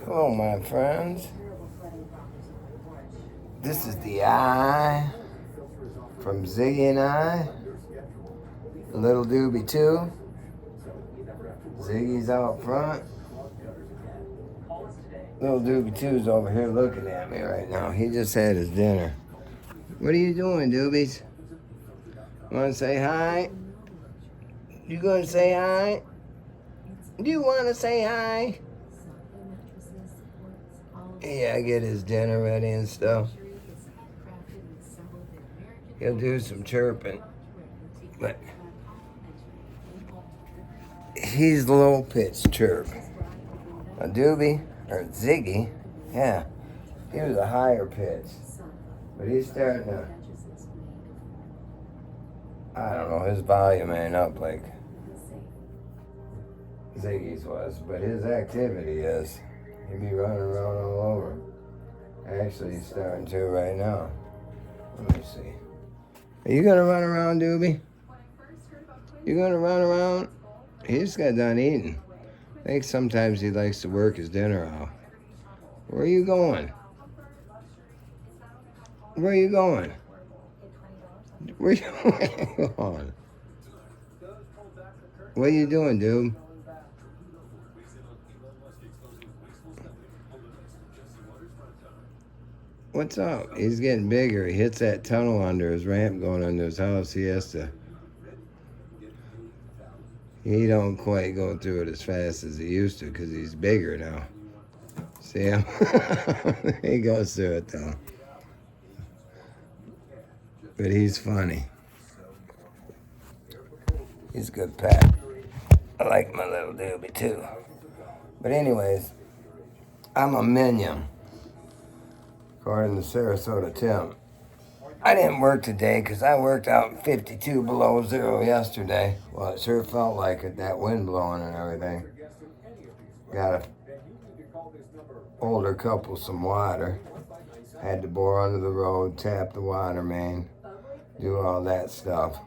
Hello, my friends. This is the eye from Ziggy and I. Little Dooby too. Ziggy's out front. Little Dooby 2's over here looking at me right now. He just had his dinner. What are you doing, Doobies? Want to say hi? You gonna say hi? Do you want to say hi? Yeah, get his dinner ready and stuff. He'll do some chirping, but he's low pitch chirp. A Dooby, or Ziggy, yeah, he was a higher pitch, but he's starting to, I don't know, his volume ain't up like Ziggy's was, but his activity is. He'd be running around all over. Actually, he's starting to right now. Let me see. Are you gonna run around, Dooby? You gonna run around? He just got done eating. I think sometimes he likes to work his dinner out. Where are you going? Where are you going? Where are you going? What are you doing, dude? What's up? He's getting bigger. He hits that tunnel under his ramp going under his house. He has to... He don't quite go through it as fast as he used to because he's bigger now. See him? He goes through it though. But he's funny. He's a good pet. I like my little Dooby too. But anyways, I'm a minion. According to Sarasota Tim. I didn't work today because I worked out 52 below zero yesterday. Well, it sure felt like it, that wind blowing and everything. Got a older couple some water. Had to bore under the road, tap the water main, do all that stuff.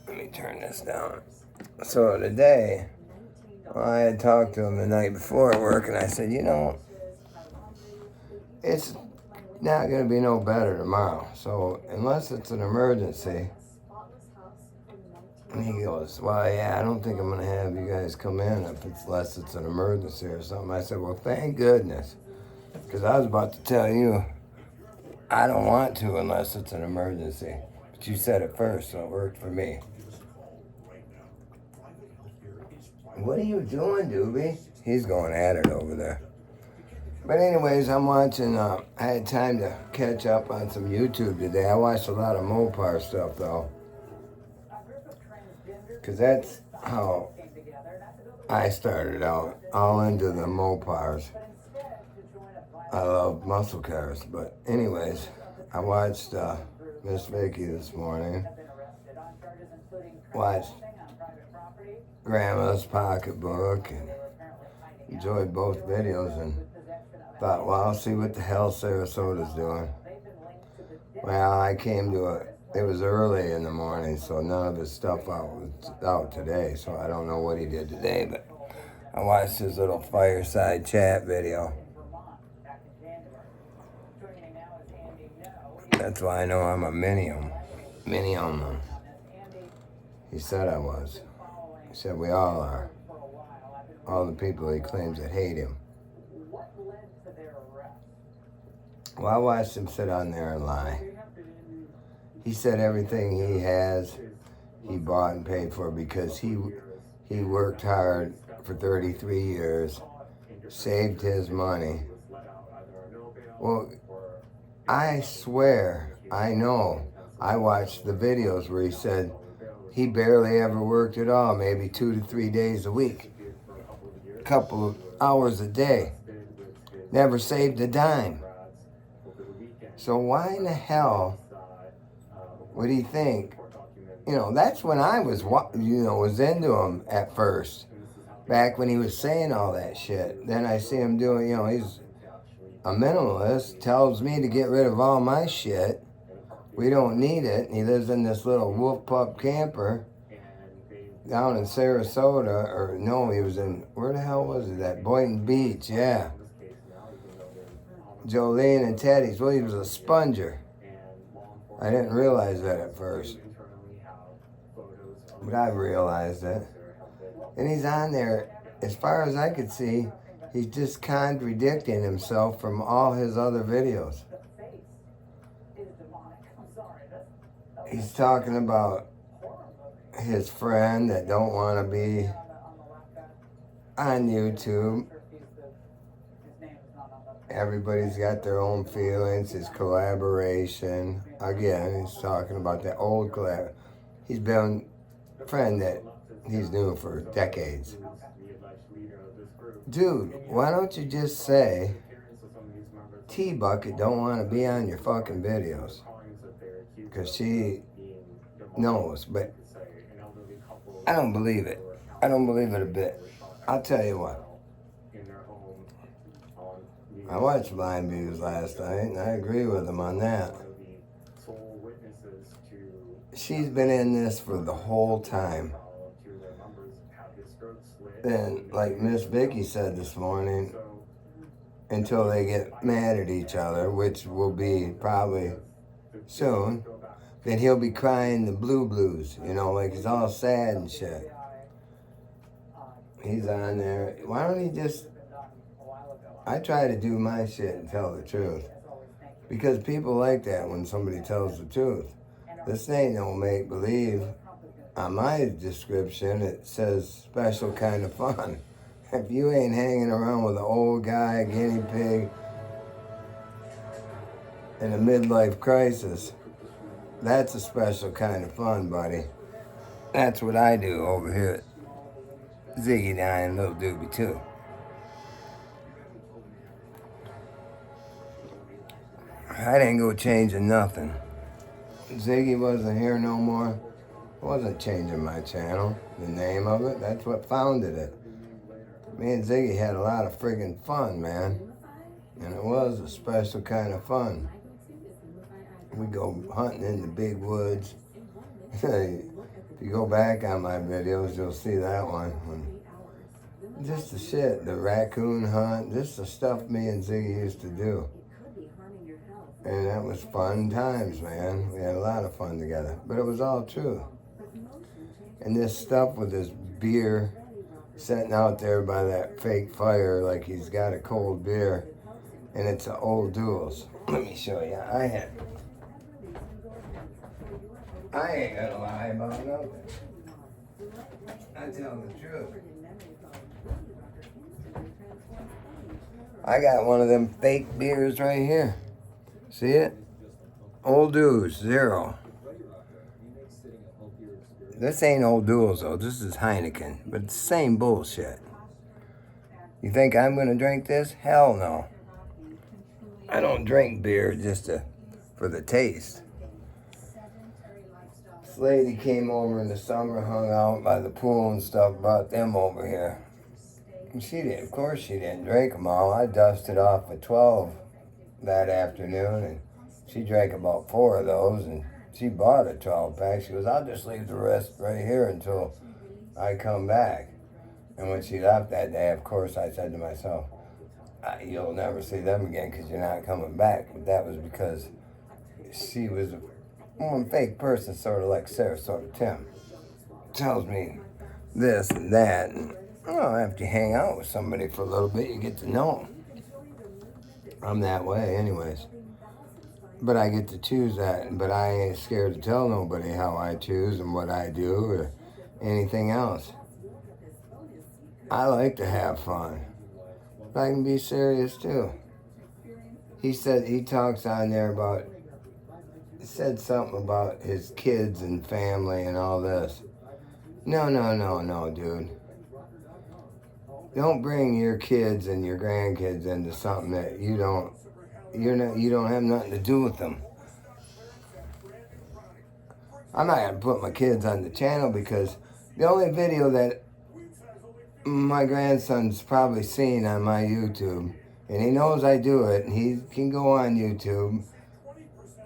Let me turn this down. So today, well, I had talked to him the night before work, and I said, you know, it's not going to be no better tomorrow. So unless it's an emergency. And he goes, well, yeah, I don't think I'm going to have you guys come in unless it's an emergency or something. I said, well, thank goodness. Because I was about to tell you, I don't want to unless it's an emergency. But you said it first, so it worked for me. What are you doing, Dooby? He's going at it over there. But anyways, I'm watching, I had time to catch up on some YouTube today. I watched a lot of Mopar stuff, though. Because that's how I started out, all into the Mopars. I love muscle cars. But anyways, I watched Miss Vicky this morning. Watched Grandma's Pocketbook and enjoyed both videos and thought, well, I'll see what the hell Sarasota's doing. Well, I came to it was early in the morning, so none of his stuff was out today, so I don't know what he did today, but I watched his little fireside chat video. That's why I know I'm a minion. He said I was. He said we all are. All the people he claims that hate him. Well, I watched him sit on there and lie. He said everything he has, he bought and paid for because he worked hard for 33 years, saved his money. Well, I swear, I know, I watched the videos where he said he barely ever worked at all, maybe 2 to 3 days a week, a couple of hours a day, never saved a dime. So why in the hell would he think, you know, that's when I was into him at first, back when he was saying all that shit. Then I see him doing, he's a minimalist, tells me to get rid of all my shit. We don't need it. And he lives in this little wolf pup camper down in Sarasota, or no, he was in, where the hell was it? At Boynton Beach, yeah. Jolene and Teddy's. Well, he was a sponger. I didn't realize that at first, but I realized it. And he's on there, as far as I could see, he's just contradicting himself from all his other videos. He's talking about his friend that don't want to be on YouTube. Everybody's got their own feelings. His collaboration. Again, he's talking about the old collab. He's been a friend that he's known for decades. Dude, why don't you just say T-Bucket don't want to be on your fucking videos? Because she knows, but I don't believe it. I don't believe it a bit. I'll tell you what. I watched Blind Views last night, and I agree with him on that. She's been in this for the whole time. And like Miss Vicky said this morning, until they get mad at each other, which will be probably soon, then he'll be crying the blues, you know, like he's all sad and shit. He's on there. Why don't he just... I try to do my shit and tell the truth. Because people like that when somebody tells the truth. This ain't no make-believe. On my description, it says special kind of fun. If you ain't hanging around with an old guy, a guinea pig, in a midlife crisis, that's a special kind of fun, buddy. That's what I do over here at Ziggy Dye and Little Dooby, too. I didn't go changing nothing. Ziggy wasn't here no more. I wasn't changing my channel. The name of it, that's what founded it. Me and Ziggy had a lot of friggin' fun, man. And it was a special kind of fun. We go hunting in the big woods. If you go back on my videos, you'll see that one. Just the shit, the raccoon hunt, just the stuff me and Ziggy used to do. And that was fun times, man. We had a lot of fun together. But it was all true. And this stuff with this beer sitting out there by that fake fire like he's got a cold beer. And it's an old duels. Let me show you. I ain't gonna lie about nothing. I tell the truth. I got one of them fake beers right here. See it? Old Dudes, 0. This ain't Old Duels, though. This is Heineken. But it's the same bullshit. You think I'm going to drink this? Hell no. I don't drink beer just for the taste. This lady came over in the summer, hung out by the pool and stuff, brought them over here. And she didn't, of course she didn't drink them all. I dusted off at 12 that afternoon, and she drank about 4 of those, and she bought a 12-pack. She goes, I'll just leave the rest right here until I come back. And when she left that day, of course, I said to myself, you'll never see them again because you're not coming back. But that was because she was one fake person, sort of like Sarasota Tim. Tells me this and that, and after you hang out with somebody for a little bit, you get to know them. I'm that way anyways. But I get to choose that. But I ain't scared to tell nobody how I choose and what I do or anything else. I like to have fun. But I can be serious too. He talks on there about, he said something about his kids and family and all this. No, dude. Don't bring your kids and your grandkids into something that you don't have nothing to do with them. I'm not gonna put my kids on the channel because the only video that my grandson's probably seen on my YouTube, and he knows I do it, and he can go on YouTube,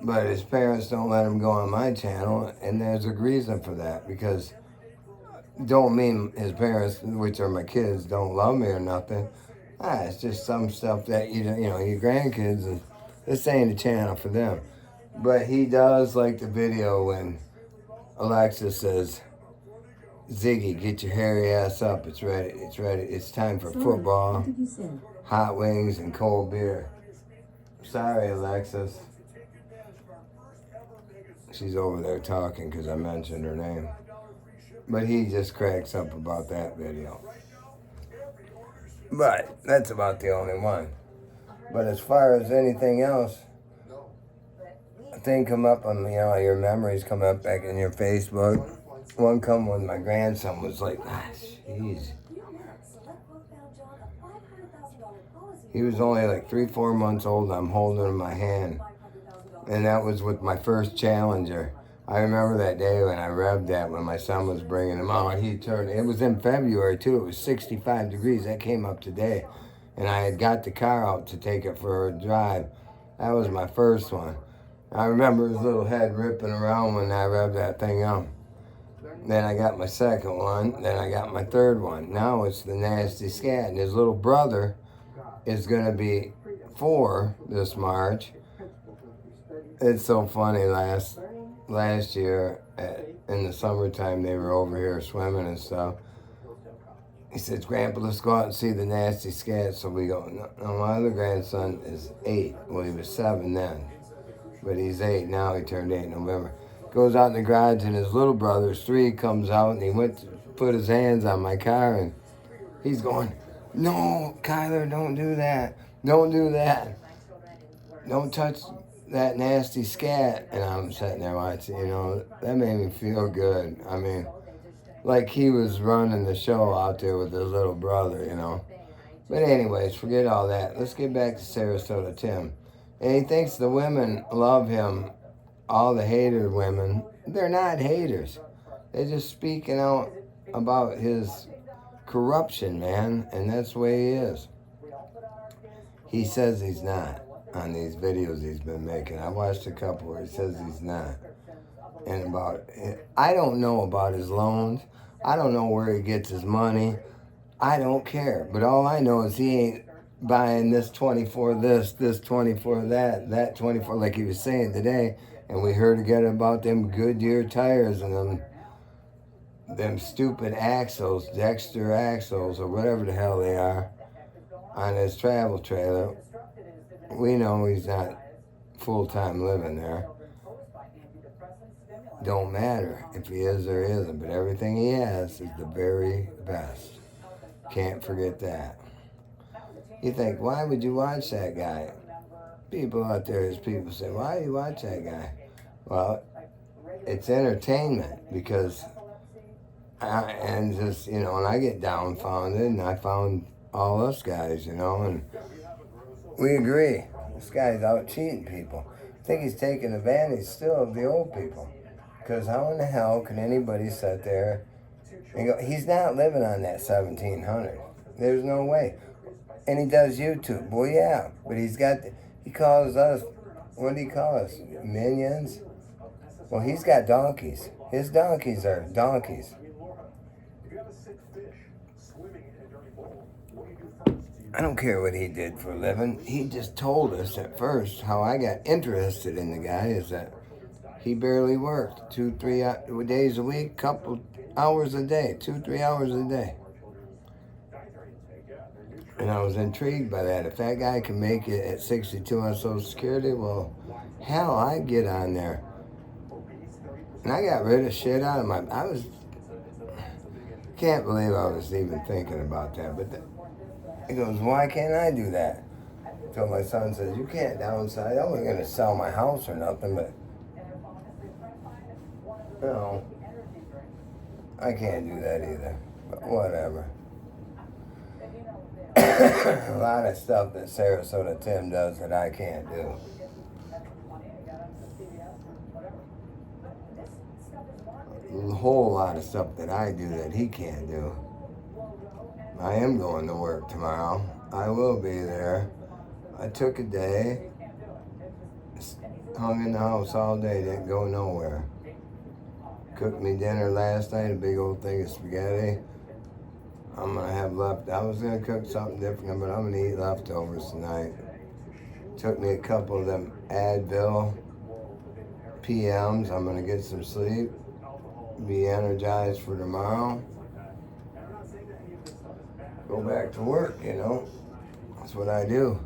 but his parents don't let him go on my channel, and there's a reason for that, because don't mean his parents, which are my kids, don't love me or nothing. It's just some stuff that, your grandkids, this ain't a channel for them. But he does like the video when Alexa says, Ziggy, get your hairy ass up. It's ready. It's ready. It's time for football, hot wings, and cold beer. Sorry, Alexis. She's over there talking because I mentioned her name. But he just cracks up about that video. But that's about the only one. But as far as anything else, a thing come up on, your memories come up back in your Facebook. One come when my grandson was like, jeez. He was only like 3-4 months old. I'm holding him in my hand. And that was with my first Challenger. I remember that day when I revved that when my son was bringing him out. It was in February too. It was 65 degrees. That came up today. And I had got the car out to take it for a drive. That was my first one. I remember his little head ripping around when I revved that thing up. Then I got my second one. Then I got my third one. Now it's the Nasty Scat. And his little brother is going to be 4 this March. It's so funny. Last year, in the summertime, they were over here swimming and stuff. He says, Grandpa, let's go out and see the Nasty Scat. So we go. No, my other grandson is 8. Well, he was 7 then. But he's 8 now. He turned 8 in November. Goes out in the garage, and his little brother's 3 comes out, and he went to put his hands on my car, and he's going, no, Kyler, don't do that. Don't do that. Don't touch that Nasty Scat. And I'm sitting there watching, that made me feel good. I mean, like he was running the show out there with his little brother, But anyways, forget all that. Let's get back to Sarasota Tim. And he thinks the women love him, all the hater women. They're not haters. They're just speaking out about his corruption, man. And that's the way he is. He says he's not on these videos he's been making. I watched a couple where he says he's not. And I don't know about his loans. I don't know where he gets his money. I don't care. But all I know is he ain't buying this 24 this 24 that 24, like he was saying today. And we heard again about them Goodyear tires and them stupid axles, Dexter axles, or whatever the hell they are, on his travel trailer. We know he's not full-time living there. Don't matter if he is or isn't, but everything he has is the very best. Can't forget that. You think, why would you watch that guy? People out there, as people say, why do you watch that guy? Well, it's entertainment because and I get dumbfounded, and I found all us guys, and we agree. This guy's out cheating people. I think he's taking advantage still of the old people. Because how in the hell can anybody sit there and go, he's not living on that 1700. There's no way. And he does YouTube. Well, yeah, but he calls us, what do he call us? Minions? Well, he's got donkeys. His donkeys are donkeys. I don't care what he did for a living. He just told us at first how I got interested in the guy is that he barely worked 2-3 days a week, couple hours a day, 2-3 hours a day. And I was intrigued by that. If that guy can make it at 62 on Social Security, well, hell, I'd get on there. And I got rid of shit out of can't believe I was even thinking about that. But he goes, why can't I do that? So my son says, you can't downsize. I wasn't going to sell my house or nothing, but, I can't do that either. But whatever. A lot of stuff that Sarasota Tim does that I can't do. A whole lot of stuff that I do that he can't do. I am going to work tomorrow. I will be there. I took a day, hung in the house all day, didn't go nowhere. Cooked me dinner last night, a big old thing of spaghetti. I'm gonna have I was gonna cook something different, but I'm gonna eat leftovers tonight. Took me a couple of them Advil PMs. I'm gonna get some sleep, be energized for tomorrow, go back to work, you know. That's what I do.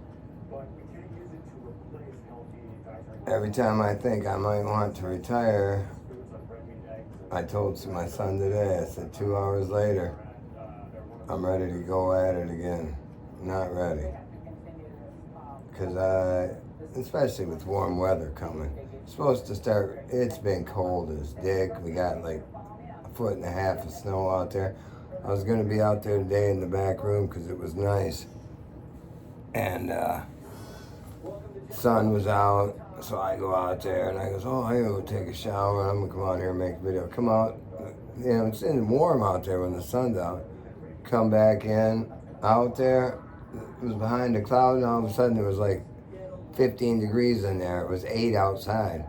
Every time I think I might want to retire, I told my son today, I said 2 hours later, I'm ready to go at it again. Not ready. Because especially with warm weather coming, it's supposed to start, it's been cold as dick. We got like 1.5 feet of snow out there. I was going to be out there today in the back room because it was nice. And sun was out, so I go out there and I goes, oh, I gotta go take a shower. I'm gonna come out here and make a video. Come out, you know, it's warm out there when the sun's out. Come back in, out there, it was behind the cloud, and all of a sudden it was like 15 degrees in there. It was 8 outside.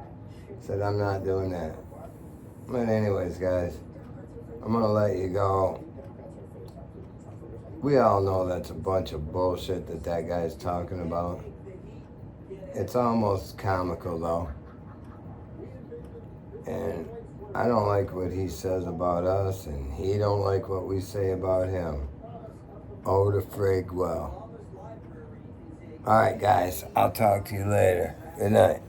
Said, I'm not doing that. But anyways, guys, I'm gonna let you go. We all know that's a bunch of bullshit that guy's talking about. It's almost comical though. And I don't like what he says about us, and he don't like what we say about him. Oh, the frig well. Alright guys, I'll talk to you later. Good night.